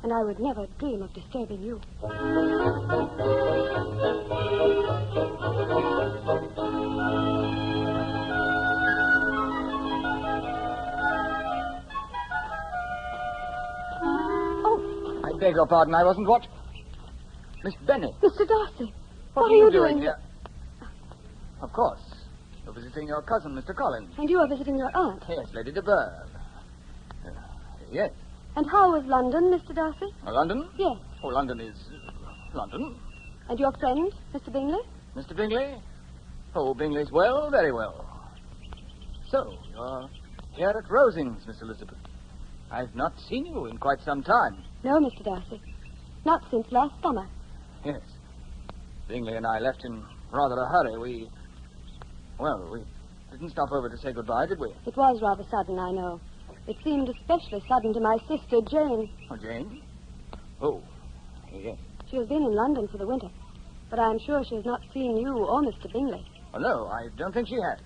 and I would never dream of disturbing you. I beg your pardon, I wasn't watching. Miss Bennet. Mr. Darcy, What are you doing here? Of course. You're visiting your cousin, Mr. Collins. And you are visiting your aunt. Yes, Lady de Bourgh. Yes. And how was London, Mr. Darcy? London? Yes. Oh, London is... London. And your friend, Mr. Bingley? Mr. Bingley? Oh, Bingley's well, very well. So, you're here at Rosings, Miss Elizabeth. I've not seen you in quite some time. No, Mr. Darcy. Not since last summer. Yes. Bingley and I left in rather a hurry. We didn't stop over to say goodbye, did we? It was rather sudden, I know. It seemed especially sudden to my sister, Jane. Oh, Jane? Oh, yes. She has been in London for the winter, but I am sure she has not seen you or Mr. Bingley. Oh, no, I don't think she has.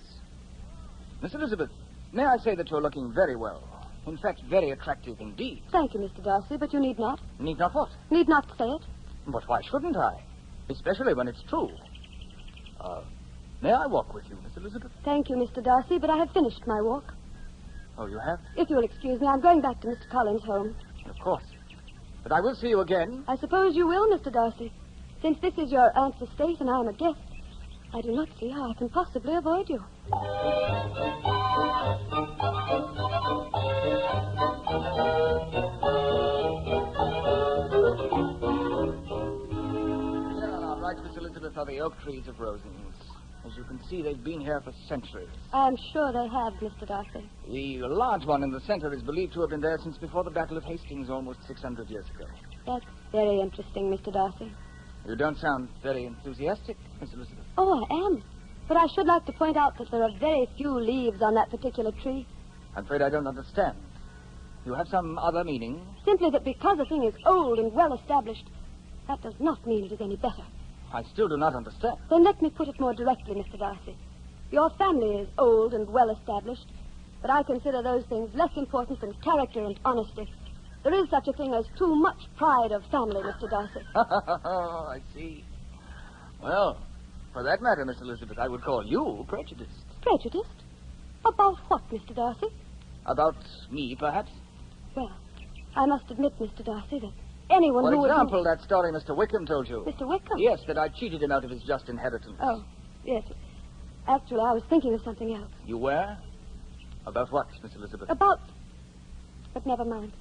Miss Elizabeth, may I say that you're looking very well. In fact, very attractive indeed. Thank you, Mr. Darcy, but you need not. Need not what? Need not say it. But why shouldn't I? Especially when it's true. May I walk with you, Miss Elizabeth? Thank you, Mr. Darcy, but I have finished my walk. Oh, you have? If you'll excuse me, I'm going back to Mr. Collins' home. Of course. But I will see you again. I suppose you will, Mr. Darcy. Since this is your aunt's estate and I am a guest, I do not see how I can possibly avoid you. Here on our right, Miss Elizabeth, are the oak trees of Rosings. As you can see, they've been here for centuries. I am sure they have, Mr. Darcy. The large one in the center is believed to have been there since before the Battle of Hastings almost 600 years ago. That's very interesting, Mr. Darcy. You don't sound very enthusiastic, Miss Elizabeth. Oh, I am. But I should like to point out that there are very few leaves on that particular tree. I'm afraid I don't understand. You have some other meaning? Simply that because a thing is old and well established, that does not mean it is any better. I still do not understand. Then let me put it more directly, Mr. Darcy. Your family is old and well established, but I consider those things less important than character and honesty. There is such a thing as too much pride of family, Mr. Darcy. I see. Well, for that matter, Miss Elizabeth, I would call you prejudiced. Prejudiced? About what, Mr. Darcy? About me, perhaps? Well, I must admit, Mr. Darcy, that anyone For who example, that story Mr. Wickham told you. Mr. Wickham? Yes, that I cheated him out of his just inheritance. Oh, yes. Actually, I was thinking of something else. You were? About what, Miss Elizabeth? About... But never mind.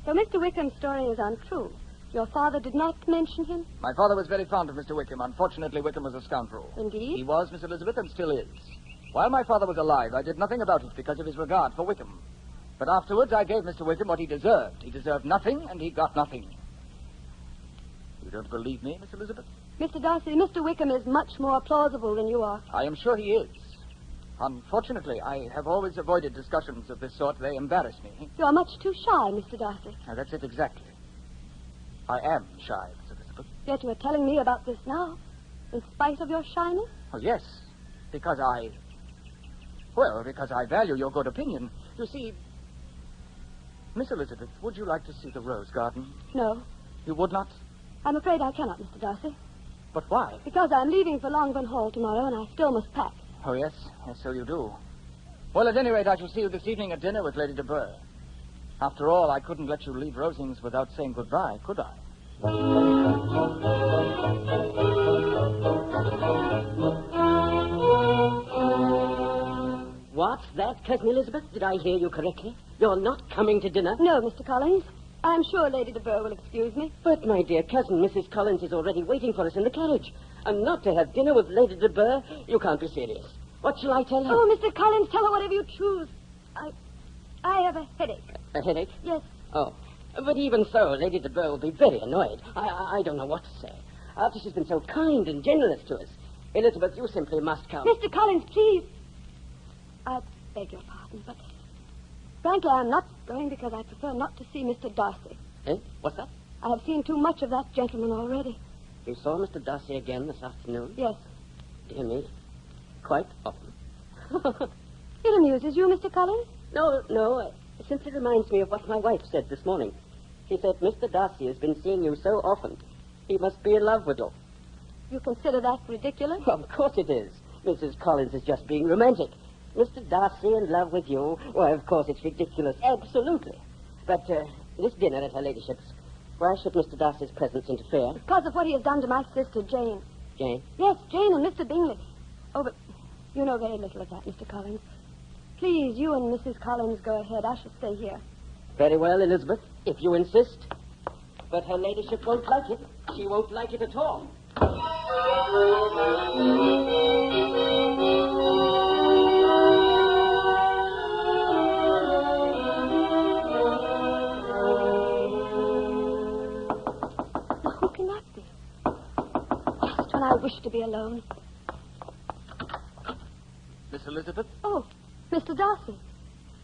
So Mr. Wickham's story is untrue. Your father did not mention him? My father was very fond of Mr. Wickham. Unfortunately, Wickham was a scoundrel. Indeed? He was, Miss Elizabeth, and still is. While my father was alive, I did nothing about it because of his regard for Wickham. But afterwards, I gave Mr. Wickham what he deserved. He deserved nothing, and he got nothing. You don't believe me, Miss Elizabeth? Mr. Darcy, Mr. Wickham is much more plausible than you are. I am sure he is. Unfortunately, I have always avoided discussions of this sort. They embarrass me. You are much too shy, Mr. Darcy. Now, that's it exactly. I am shy, Miss Elizabeth. Yet you are telling me about this now, in spite of your shyness? Oh, yes, because I value your good opinion. You see, Miss Elizabeth, would you like to see the rose garden? No. You would not? I'm afraid I cannot, Mr. Darcy. But why? Because I'm leaving for Longbourn Hall tomorrow, and I still must pack. Oh, yes. Yes, so you do. Well, at any rate, I shall see you this evening at dinner with Lady de Bourgh. After all, I couldn't let you leave Rosings without saying goodbye, could I? What's that that, Cousin Elizabeth? Did I hear you correctly? You're not coming to dinner? No, Mr. Collins. I'm sure Lady de Bourgh will excuse me. But, my dear cousin, Mrs. Collins is already waiting for us in the carriage. And not to have dinner with Lady de Bourgh? You can't be serious. What shall I tell her? Oh, Mr. Collins, tell her whatever you choose. I have a headache. A headache? Yes. Oh. But even so, Lady de Bourgh will be very annoyed. I don't know what to say. After she's been so kind and generous to us. Elizabeth, you simply must come. Mr. Collins, please. I beg your pardon, but frankly, I'm not going because I prefer not to see Mr. Darcy. Eh? What's that? I have seen too much of that gentleman already. You saw Mr. Darcy again this afternoon? Yes. Dear me. Quite often. It amuses you, Mr. Collins? No. It simply reminds me of what my wife said this morning. She said Mr. Darcy has been seeing you so often. He must be in love with you. You consider that ridiculous? Well, of course it is. Mrs. Collins is just being romantic. Mr. Darcy in love with you? Why, of course it's ridiculous. Absolutely. But this dinner at her ladyship's, why should Mr. Darcy's presence interfere? Because of what he has done to my sister, Jane. Jane? Yes, Jane and Mr. Bingley. Oh, but you know very little of that, Mr. Collins. Please, you and Mrs. Collins go ahead. I shall stay here. Very well, Elizabeth, if you insist. But her ladyship won't like it. She won't like it at all. Who can that be? Just when I wish to be alone. Miss Elizabeth? Oh, Mr. Darcy.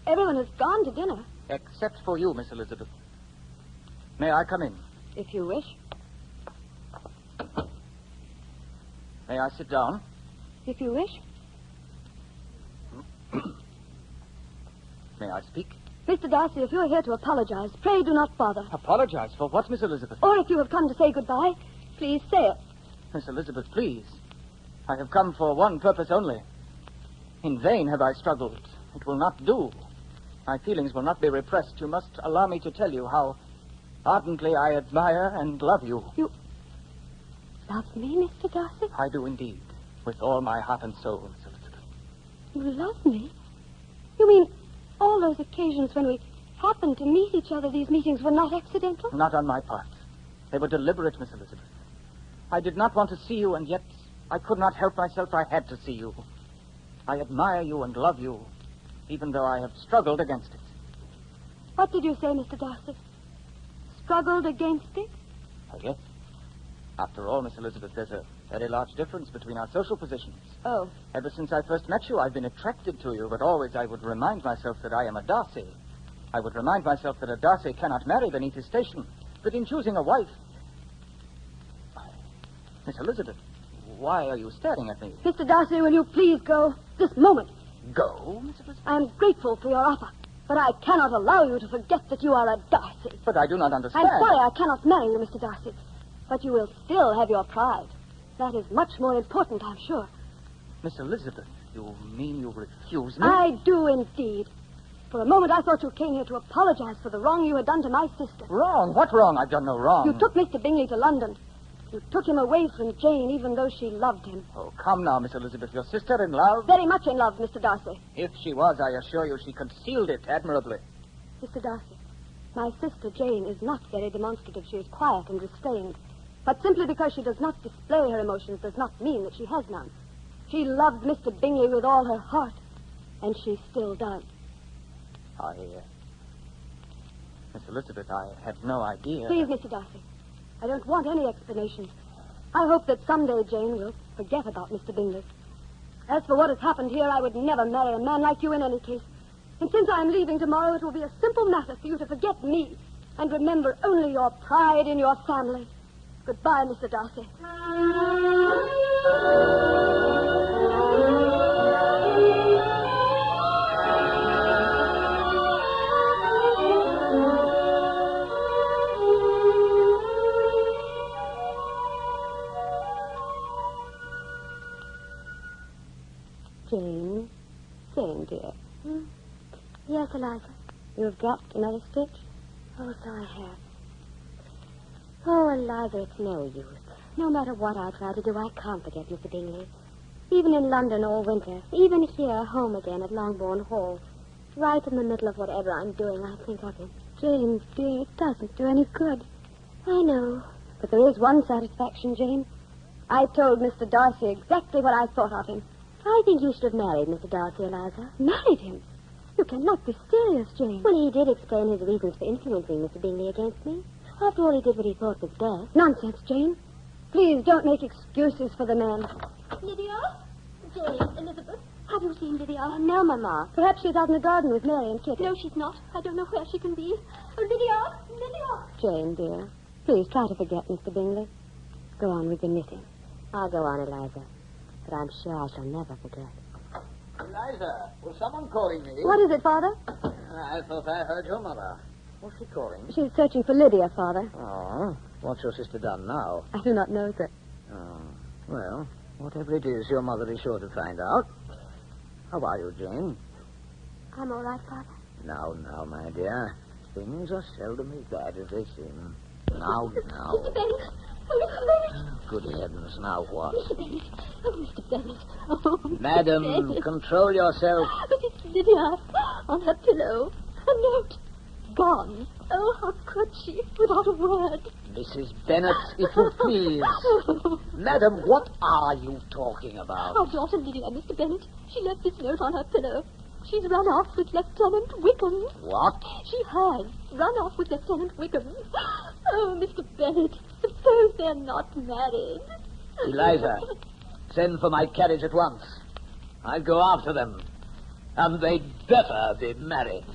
Everyone has gone to dinner. Except for you, Miss Elizabeth. May I come in? If you wish. May I sit down? If you wish. May I speak? Mr. Darcy, if you are here to apologize, pray do not bother. Apologize for what, Miss Elizabeth? Or if you have come to say goodbye, please say it. Miss Elizabeth, please. I have come for one purpose only. In vain have I struggled. It will not do. My feelings will not be repressed. You must allow me to tell you how ardently I admire and love you. You love me, Mr. Darcy? I do indeed. With all my heart and soul, Miss Elizabeth. You love me? You mean all those occasions when we happened to meet each other, these meetings were not accidental? Not on my part. They were deliberate, Miss Elizabeth. I did not want to see you, and yet I could not help myself. I had to see you. I admire you and love you, even though I have struggled against it. What did you say, Mr. Darcy? Struggled against it? Oh, yes. After all, Miss Elizabeth, there's a very large difference between our social positions. Oh. Ever since I first met you, I've been attracted to you, but always I would remind myself that I am a Darcy. I would remind myself that a Darcy cannot marry beneath his station, but in choosing a wife... Miss Elizabeth, why are you staring at me? Mr. Darcy, will you please go this moment? Go, Miss Elizabeth? I am grateful for your offer, but I cannot allow you to forget that you are a Darcy. But I do not understand. I'm sorry I cannot marry you, Mr. Darcy, but you will still have your pride. That is much more important, I'm sure. Miss Elizabeth, you mean you refuse me? I do indeed. For a moment I thought you came here to apologize for the wrong you had done to my sister. Wrong? What wrong? I've done no wrong. You took Mr. Bingley to London. You took him away from Jane, even though she loved him. Oh, come now, Miss Elizabeth. Your sister in love? Very much in love, Mr. Darcy. If she was, I assure you, she concealed it admirably. Mr. Darcy, my sister Jane is not very demonstrative. She is quiet and restrained. But simply because she does not display her emotions does not mean that she has none. She loved Mr. Bingley with all her heart, and she still does. Miss Elizabeth, I had no idea. Please, Mr. Darcy, I don't want any explanations. I hope that someday Jane will forget about Mr. Bingley. As for what has happened here, I would never marry a man like you in any case. And since I am leaving tomorrow, it will be a simple matter for you to forget me and remember only your pride in your family. Goodbye, Mr. Darcy. Jane, dear. Yes, Eliza. You've dropped another stitch? Oh, so I have. Oh, Eliza, it's no use. No matter what I try to do, I can't forget Mr. Bingley. Even in London all winter, even here, home again at Longbourn Hall. Right in the middle of whatever I'm doing, I think of him. Jane, dear, it doesn't do any good. I know. But there is one satisfaction, Jane. I told Mr. Darcy exactly what I thought of him. I think you should have married Mr. Darcy, Eliza. Married him? You cannot be serious, Jane. Well, he did explain his reasons for influencing Mr. Bingley against me. After all, he did what he thought was best. Nonsense, Jane. Please don't make excuses for the man. Lydia? Jane, Elizabeth, have you seen Lydia? No, Mama. Perhaps she's out in the garden with Mary and Kitty. No, she's not. I don't know where she can be. Oh, Lydia! Lydia! Jane, dear, please try to forget Mr. Bingley. Go on with your knitting. I'll go on, Eliza. But I'm sure I shall never forget. Eliza, was someone calling me? What is it, Father? I thought I heard your mother. What's she calling? She's searching for Lydia, Father. Oh, what's your sister done now? I do not know, sir. Oh, well, whatever it is, your mother is sure to find out. How are you, Jane? I'm all right, Father. Now, my dear. Things are seldom as bad as they seem. Now. Mr. Bennet! Oh, Mr. Bennet! Good heavens, now what? Mr. Bennet! Oh, Mr. Bennet! Oh, Mr. Madam, Bennet. control yourself. But it's Lydia on her pillow. A note. Gone. Oh, how could she? Without a word. Mrs. Bennet, if you please. Madam, what are you talking about? Our daughter Lydia, Mr. Bennet. She left this note on her pillow. She's run off with Lieutenant Wickham. What? She has run off with Lieutenant Wickham. Oh, Mr. Bennet, suppose they're not married. Eliza, send for my carriage at once. I'll go after them. And they'd better be married.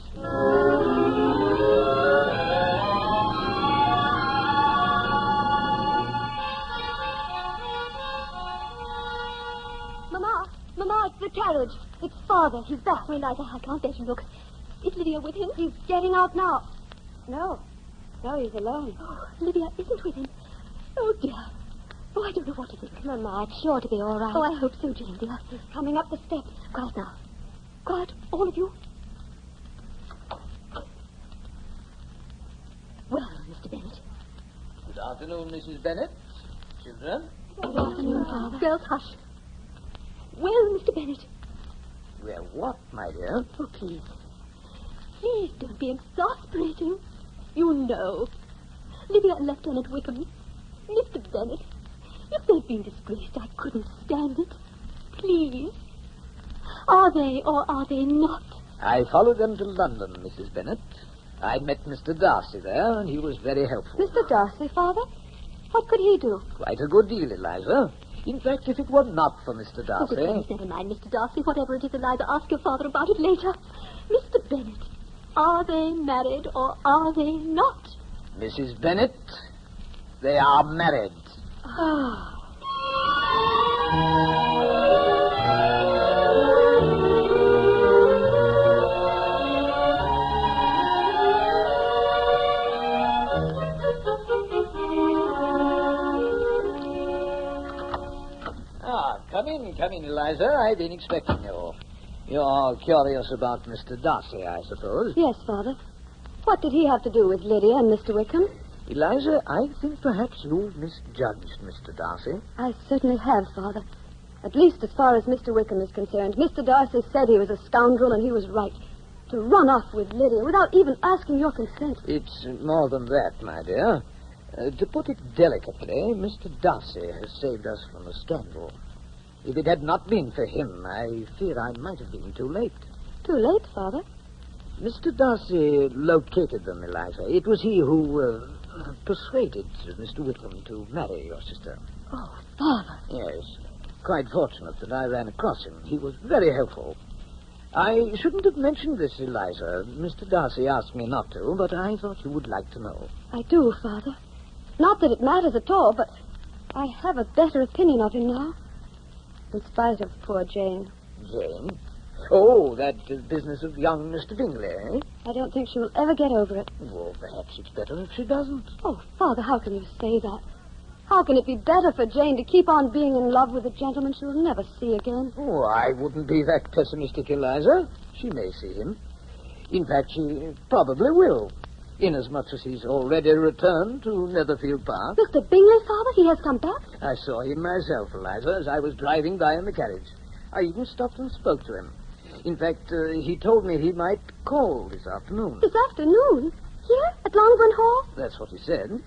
Mama, it's the carriage. It's Father. He's back. Oh, Eliza, I can't let you look. Is Lydia with him? He's getting out now. No, he's alone. Oh, Lydia isn't with him. Oh, dear. Oh, I don't know what to think. Mama, it's sure to be all right. Oh, I hope so, Jane, dear. He's coming up the steps. Quiet now. Quiet, all of you. Well, Mr. Bennet. Good afternoon, Mrs. Bennet. Children. Good afternoon, Father. Girls, hush. Well, Mr. Bennet. Well, what, my dear? Oh, please. Please don't be exasperating. You know. Lydia and Lieutenant Wickham. Mr. Bennet. If they'd been disgraced, I couldn't stand it. Please. Are they or are they not? I followed them to London, Mrs. Bennet. I met Mr. Darcy there, and he was very helpful. Mr. Darcy, Father? What could he do? Quite a good deal, Eliza. In fact, if it were not for Mr. Darcy... Oh, please, never mind, Mr. Darcy. Whatever it is, Eliza, ask your father about it later. Mr. Bennet, are they married or are they not? Mrs. Bennet, they are married. Ah. Come in, Eliza. I've been expecting you. You're curious about Mr. Darcy, I suppose. Yes, Father. What did he have to do with Lydia and Mr. Wickham? Eliza, I think perhaps you've misjudged Mr. Darcy. I certainly have, Father. At least as far as Mr. Wickham is concerned. Mr. Darcy said he was a scoundrel, and he was right. To run off with Lydia without even asking your consent. It's more than that, my dear. To put it delicately, Mr. Darcy has saved us from a scandal. If it had not been for him, I fear I might have been too late. Too late, Father? Mr. Darcy located them, Eliza. It was he who persuaded Mr. Wickham to marry your sister. Oh, Father. Yes. Quite fortunate that I ran across him. He was very helpful. I shouldn't have mentioned this, Eliza. Mr. Darcy asked me not to, but I thought you would like to know. I do, Father. Not that it matters at all, but I have a better opinion of him now. In spite of poor Jane. Jane? Oh, that business of young Mr. Bingley, eh? I don't think she will ever get over it. Well, perhaps it's better if she doesn't. Oh, Father, how can you say that? How can it be better for Jane to keep on being in love with a gentleman she'll never see again? Oh, I wouldn't be that pessimistic, Eliza. She may see him. In fact, she probably will. Inasmuch as he's already returned to Netherfield Park. Mr. Bingley, Father? He has come back? I saw him myself, Eliza, as I was driving by in the carriage. I even stopped and spoke to him. In fact, he told me he might call this afternoon. This afternoon? Here? At Longbourn Hall? That's what he said.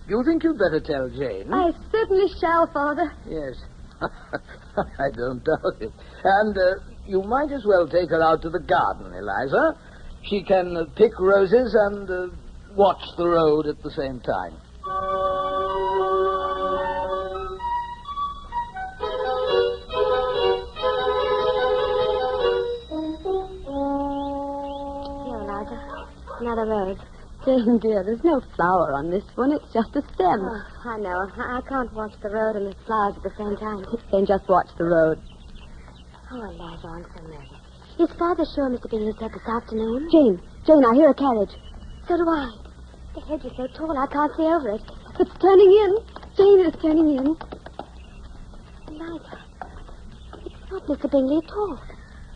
You think you'd better tell Jane? I certainly shall, Father. Yes. I don't doubt it. And you might as well take her out to the garden, Eliza. She can pick roses and watch the road at the same time. Here, Eliza. Another rose. Jane, dear, there's no flower on this one. It's just a stem. Oh, I know. I can't watch the road and the flowers at the same time. Then just watch the road. Oh, Eliza, I'm so nervous. Is Father sure Mr. Bingley said this afternoon? Jane, I hear a carriage. So do I. The hedge is so tall I can't see over it. It's turning in. Jane is turning in. Eliza, it's not Mr. Bingley at all.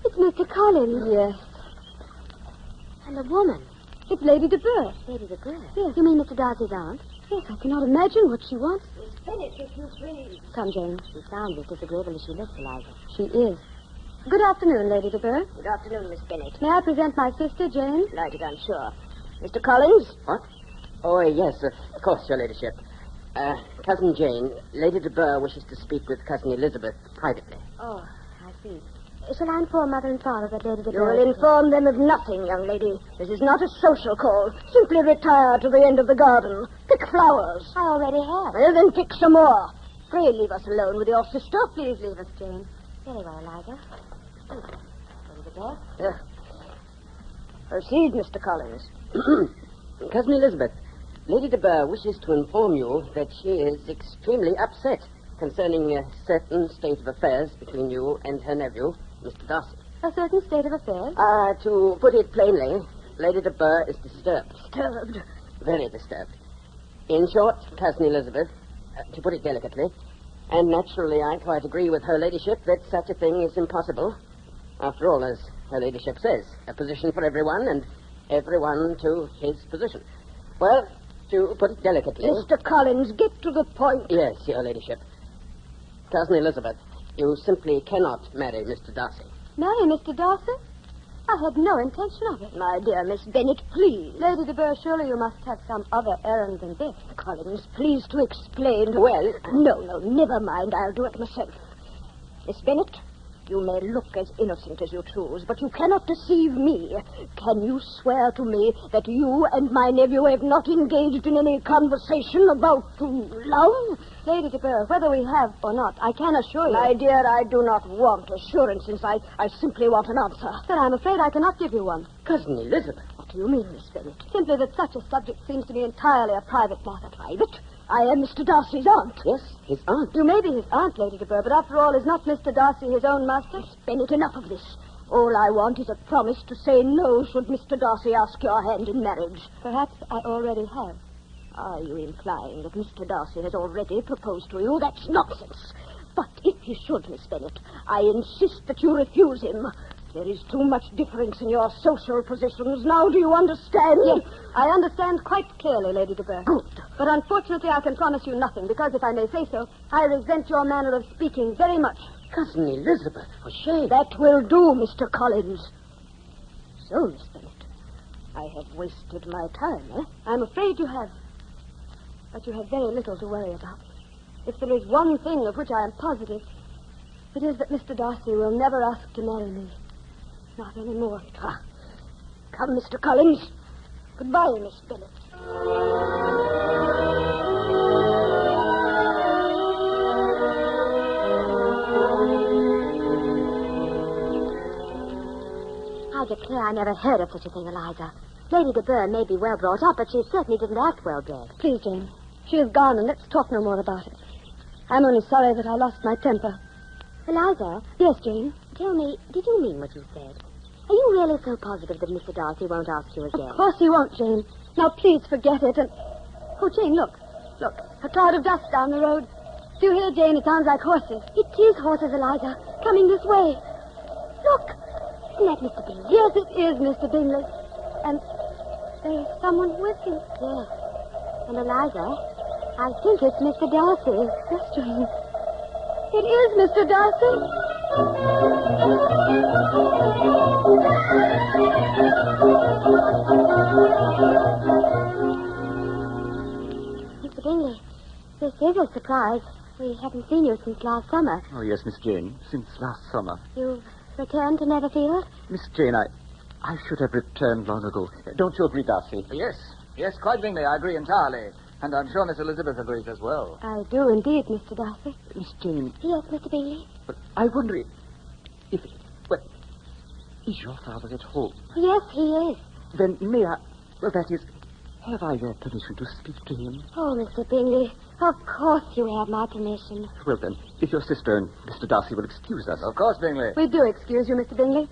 It's Mr. Collins. Yes. And a woman. It's Lady de Bourgh. Lady de Bourgh? Yes. You mean Mr. Darcy's aunt? Yes, I cannot imagine what she wants. Miss Bennett, if you please. Come, Jane. She sounds as disagreeable as she looks, Eliza. She is. Good afternoon, Lady de Bourgh. Good afternoon, Miss Bennett. May I present my sister, Jane? Delighted, I'm sure. Mr. Collins? What? Oh, yes, of course, Your Ladyship. Cousin Jane, Lady de Bourgh wishes to speak with Cousin Elizabeth privately. Oh, I see. Shall I inform Mother and Father that Lady de You Bourgh... will inform them of nothing, young lady. This is not a social call. Simply retire to the end of the garden. Pick flowers. I already have. Well, then pick some more. Pray leave us alone with your sister. Please leave us, Jane. Very well, Eliza. Lady de Bourgh? Proceed, Mr. Collins. Cousin Elizabeth, Lady de Bourgh wishes to inform you that she is extremely upset concerning a certain state of affairs between you and her nephew, Mr. Darcy. A certain state of affairs? To put it plainly, Lady de Bourgh is disturbed. Disturbed? Very disturbed. In short, Cousin Elizabeth, to put it delicately, and naturally I quite agree with her ladyship that such a thing is impossible. After all, as her ladyship says, a position for everyone and everyone to his position. Well, to put it delicately... Mr. Collins, get to the point. Yes, Your Ladyship. Cousin Elizabeth, you simply cannot marry Mr. Darcy. Marry Mr. Darcy? I had no intention of it. My dear Miss Bennett, please. Lady de Bourgh, surely you must have some other errand than this. Collins, please to explain. Well... No, never mind. I'll do it myself. Miss Bennett, you may look as innocent as you choose, but you cannot deceive me. Can you swear to me that you and my nephew have not engaged in any conversation about love? Lady de Bourgh, whether we have or not, I can assure you... My dear, I do not want assurances. I simply want an answer. Then I'm afraid I cannot give you one. Cousin Elizabeth. What do you mean, Miss Bennett? Simply that such a subject seems to me entirely a private matter. Private? I am Mr. Darcy's aunt. Yes, his aunt. You may be his aunt, Lady de Bourgh, but after all, is not Mr. Darcy his own master? Miss Bennett, enough of this. All I want is a promise to say no should Mr. Darcy ask your hand in marriage. Perhaps I already have. Are you implying that Mr. Darcy has already proposed to you? That's nonsense. But if he should, Miss Bennett, I insist that you refuse him. There is too much difference in your social positions. Now, do you understand? Yes, I understand quite clearly, Lady de Bourgh. Good. But unfortunately, I can promise you nothing, because if I may say so, I resent your manner of speaking very much. Cousin Elizabeth, for shame. That will do, Mr. Collins. So, Miss Bennett, I have wasted my time, eh? I'm afraid you have. But you have very little to worry about. If there is one thing of which I am positive, it is that Mr. Darcy will never ask to marry me. Not anymore. Come, Mr. Collins. Goodbye, Miss Bennett. I declare I never heard of such a thing, Eliza. Lady de Bourgh may be well brought up, but she certainly didn't act well bred. Please, Jane. She is gone, and let's talk no more about it. I'm only sorry that I lost my temper. Eliza? Yes, Jane? Tell me, did you mean what you said? Are you really so positive that Mr. Darcy won't ask you again? Of course he won't, Jane. Now, please forget it and... Oh, Jane, look. Look, a cloud of dust down the road. Do you hear, Jane? It sounds like horses. It is horses, Eliza. Coming this way. Look. Isn't that Mr. Bingley? Yes, it is Mr. Bingley. And there is someone with him. Yes. And Eliza, I think it's Mr. Darcy. That's strange. It is Mr. Darcy. Mr. Bingley, this is a surprise. We haven't seen you since last summer. Oh, yes, Miss Jane. Since last summer. You've returned to Netherfield? Miss Jane, I should have returned long ago. Don't you agree, Darcy? Yes. Yes, quite Bingley. I agree entirely. And I'm sure Miss Elizabeth agrees as well. I do indeed, Mr. Darcy. Miss Jane, Yes, Mr. Bingley? but I wonder if... Well, is your father at home? Yes, he is. Then may I... Well, that is... Have I your permission to speak to him? Oh, Mr. Bingley, of course you have my permission. Well, then, if your sister and Mr. Darcy will excuse us. Of course, Bingley. We do excuse you, Mr. Bingley.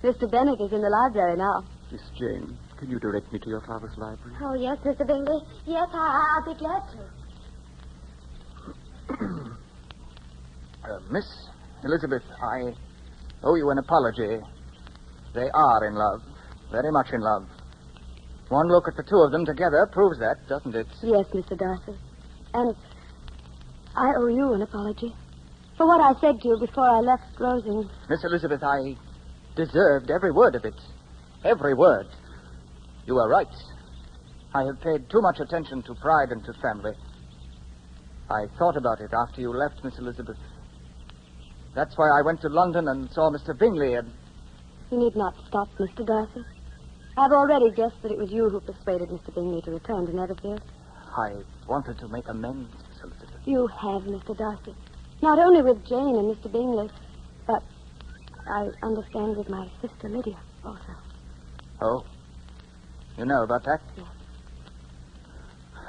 Mr. Bennet is in the library now. Miss Jane, can you direct me to your father's library? Oh, yes, Mr. Bingley. Yes, I'll be glad to. Miss Elizabeth, I owe you an apology. They are in love. Very much in love. One look at the two of them together proves that, doesn't it? Yes, Mr. Darcy. And I owe you an apology for what I said to you before I left Rosings. Miss Elizabeth, I deserved every word of it. Every word. You are right. I have paid too much attention to pride and to family. I thought about it after you left, Miss Elizabeth. That's why I went to London and saw Mr. Bingley and... You need not stop, Mr. Darcy. I've already guessed that it was you who persuaded Mr. Bingley to return to Netherfield. I wanted to make amends, Miss Elizabeth. You have, Mr. Darcy. Not only with Jane and Mr. Bingley, but I understand with my sister Lydia also. Oh? You know about that? Yes.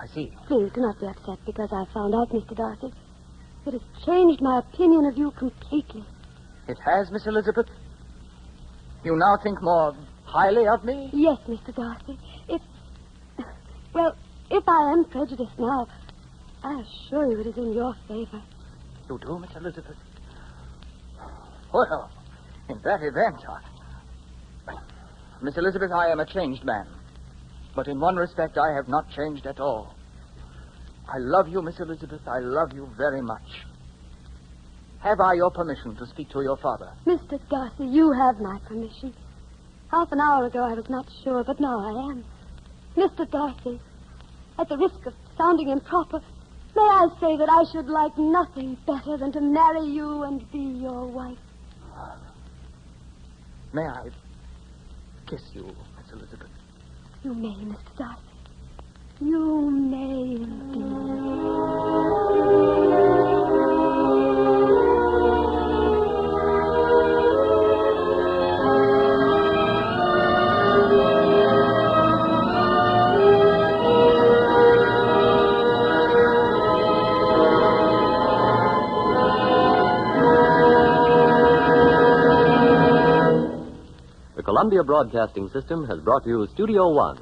I see. Please do not be upset because I found out, Mr. Darcy. It has changed my opinion of you completely. It has, Miss Elizabeth? You now think more highly of me? Yes, Mr. Darcy. If I am prejudiced now, I assure you it is in your favor. You do, Miss Elizabeth? Well, in that event, Miss Elizabeth, I am a changed man. But in one respect, I have not changed at all. I love you, Miss Elizabeth. I love you very much. Have I your permission to speak to your father? Mr. Darcy, you have my permission. Half an hour ago I was not sure, but now I am. Mr. Darcy, at the risk of sounding improper, may I say that I should like nothing better than to marry you and be your wife. May I kiss you, Miss Elizabeth? You may, Mr. Darcy. You may indeed. The Columbia Broadcasting System has brought you Studio One,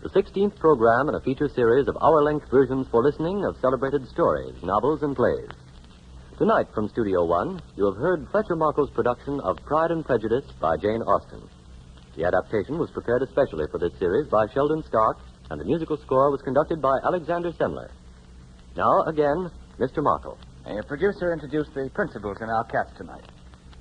the 16th program in a feature series of hour-length versions for listening of celebrated stories, novels, and plays. Tonight from Studio One, you have heard Fletcher Marco's production of Pride and Prejudice by Jane Austen. The adaptation was prepared especially for this series by Sheldon Stark, and the musical score was conducted by Alexander Semler. Now, again, Mr. Marco. A producer introduced the principals in our cast tonight.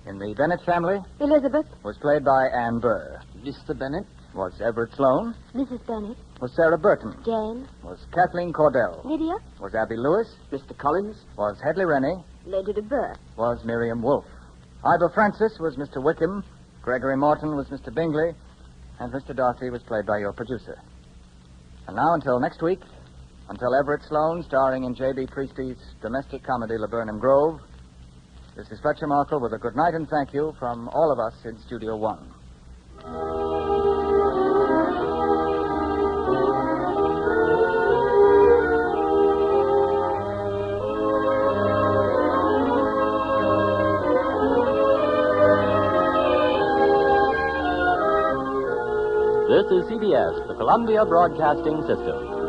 In the Bennett family Elizabeth, was played by Anne Burr. Mr. Bennet? Was Everett Sloane. Mrs. Bennet, Was Sarah Burton. Jane, Was Kathleen Cordell. Lydia, Was Abby Lewis. Mr. Collins? Was Hedley Rennie. Lady de Burgh. Was Miriam Wolfe. Ivor Francis was Mr. Wickham. Gregory Morton was Mr. Bingley. And Mr. Darcy was played by your producer. And now until next week, until Everett Sloane, starring in J.B. Priestley's domestic comedy Laburnum Grove, this is Fletcher Markle with a good night and thank you from all of us in Studio One. This is CBS, the Columbia Broadcasting System.